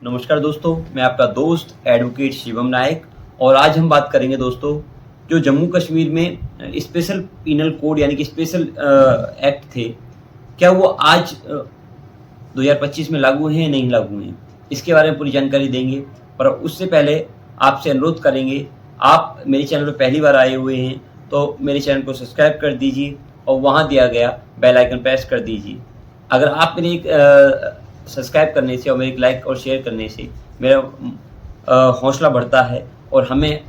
नमस्कार दोस्तों, मैं आपका दोस्त एडवोकेट शिवम नायक और आज हम बात करेंगे दोस्तों जो जम्मू कश्मीर में स्पेशल पीनल कोड यानी कि स्पेशल एक्ट थे, क्या वो आज 2025 में लागू हैं या नहीं लागू हैं, इसके बारे में पूरी जानकारी देंगे। पर उससे पहले आपसे अनुरोध करेंगे, आप मेरे चैनल पर पहली बार आए हुए हैं तो मेरे चैनल को सब्सक्राइब कर दीजिए और वहाँ दिया गया बेल आइकन प्रेस कर दीजिए। अगर आप मेरे सब्सक्राइब करने से और मेरे लाइक और शेयर करने से मेरा हौसला बढ़ता है और हमें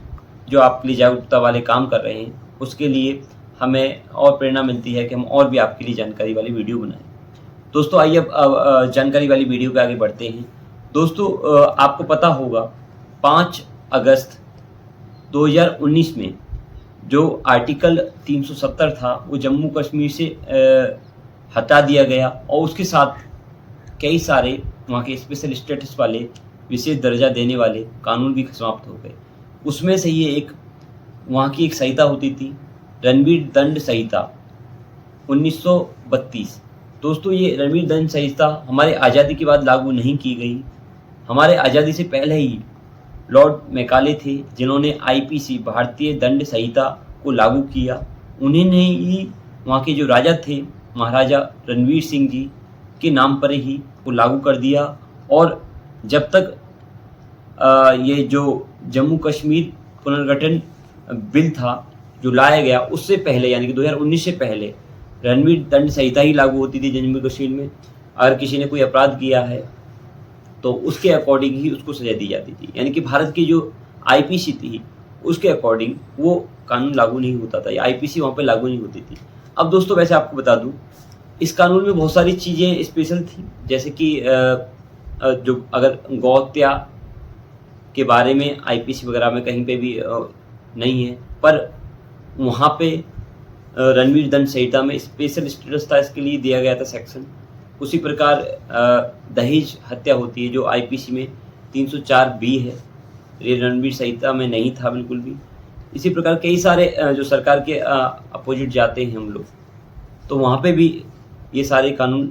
जो आपके लिए जागरूकता वाले काम कर रहे हैं उसके लिए हमें और प्रेरणा मिलती है कि हम और भी आपके लिए जानकारी वाली वीडियो बनाएं। दोस्तों आइए अब जानकारी वाली वीडियो पे आगे बढ़ते हैं। दोस्तों आपको पता होगा 5 अगस्त 2019 में जो आर्टिकल 370 था वो जम्मू कश्मीर से हटा दिया गया और उसके साथ कई सारे वहाँ के स्पेशल स्टेटस वाले विशेष दर्जा देने वाले कानून भी समाप्त हो गए। उसमें से ये एक वहाँ की एक संहिता होती थी, रणवीर दंड संहिता 1932। दोस्तों ये रणवीर दंड संहिता हमारे आज़ादी के बाद लागू नहीं की गई। हमारे आज़ादी से पहले ही लॉर्ड मैकाले थे जिन्होंने आईपीसी भारतीय दंड संहिता को लागू किया। उन्होंने ही वहाँ के जो राजा थे महाराजा रणवीर सिंह जी के नाम पर ही वो लागू कर दिया। और जब तक ये जो जम्मू कश्मीर पुनर्गठन बिल था जो लाया गया उससे पहले यानी कि 2019 से पहले रणवीर दंड संहिता ही लागू होती थी जम्मू कश्मीर में। अगर किसी ने कोई अपराध किया है तो उसके अकॉर्डिंग ही उसको सजा दी जाती थी, यानी कि भारत की जो आईपीसी थी उसके अकॉर्डिंग वो कानून लागू नहीं होता था या आईपीसी वहाँ पे लागू नहीं होती थी। अब दोस्तों वैसे आपको बता दूं इस कानून में बहुत सारी चीज़ें स्पेशल थी, जैसे कि जो अगर गौ हत्या के बारे में आईपीसी वगैरह में कहीं पे भी नहीं है, पर वहाँ पे रणवीर दंड संहिता में स्पेशल स्टेटस था, इसके लिए दिया गया था सेक्शन। उसी प्रकार दहेज हत्या होती है जो आईपीसी में 304 बी है, ये रणवीर संहिता में नहीं था बिल्कुल भी। इसी प्रकार कई सारे जो सरकार के अपोजिट जाते हैं हम लोग तो वहाँ पे भी ये सारे कानून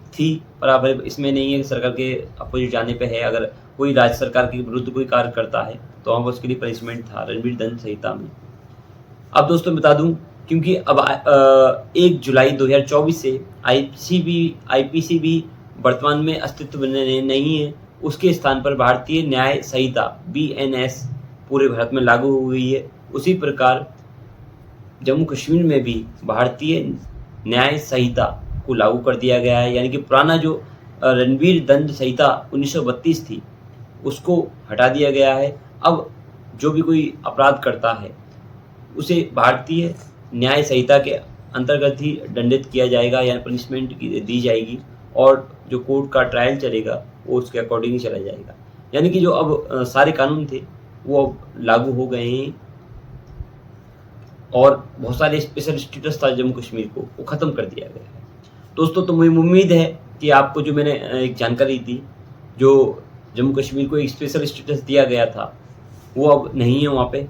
थी, पर अब इसमें नहीं है कि सरकार के अपोजिट जाने पे है। अगर कोई राज्य सरकार के विरुद्ध कोई कार्य करता है तो वहाँ उसके लिए पनिशमेंट था रणवीर दंड संहिता में। अब दोस्तों बता दूं क्योंकि अब 1 जुलाई 2024 से आईपीसी भी वर्तमान में अस्तित्व में नहीं है, उसके स्थान पर भारतीय न्याय संहिता BNS पूरे भारत में लागू हो गई है। उसी प्रकार जम्मू कश्मीर में भी भारतीय न्याय संहिता को लागू कर दिया गया है, यानी कि पुराना जो रणवीर दंड संहिता 1932 थी उसको हटा दिया गया है। अब जो भी कोई अपराध करता है उसे भारतीय न्याय संहिता के अंतर्गत ही दंडित किया जाएगा या पनिशमेंट दी जाएगी और जो कोर्ट का ट्रायल चलेगा वो उसके अकॉर्डिंग ही चला जाएगा। यानी कि जो अब सारे कानून थे वो अब लागू हो गए हैं और बहुत सारे स्पेशल स्टेटस था जम्मू कश्मीर को वो ख़त्म कर दिया गया है। दोस्तों तो मुझे उम्मीद है कि आपको जो मैंने एक जानकारी दी, जो जम्मू कश्मीर को एक स्पेशल स्टेटस दिया गया था वो अब नहीं है वहाँ पे,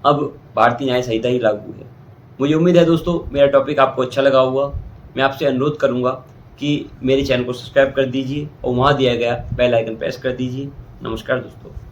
अब भारतीय न्याय संहिता ही लागू है। मुझे उम्मीद है दोस्तों मेरा टॉपिक आपको अच्छा लगा होगा। मैं आपसे अनुरोध करूँगा कि मेरे चैनल को सब्सक्राइब कर दीजिए और वहाँ दिया गया बेल आइकन प्रेस कर दीजिए। नमस्कार दोस्तों।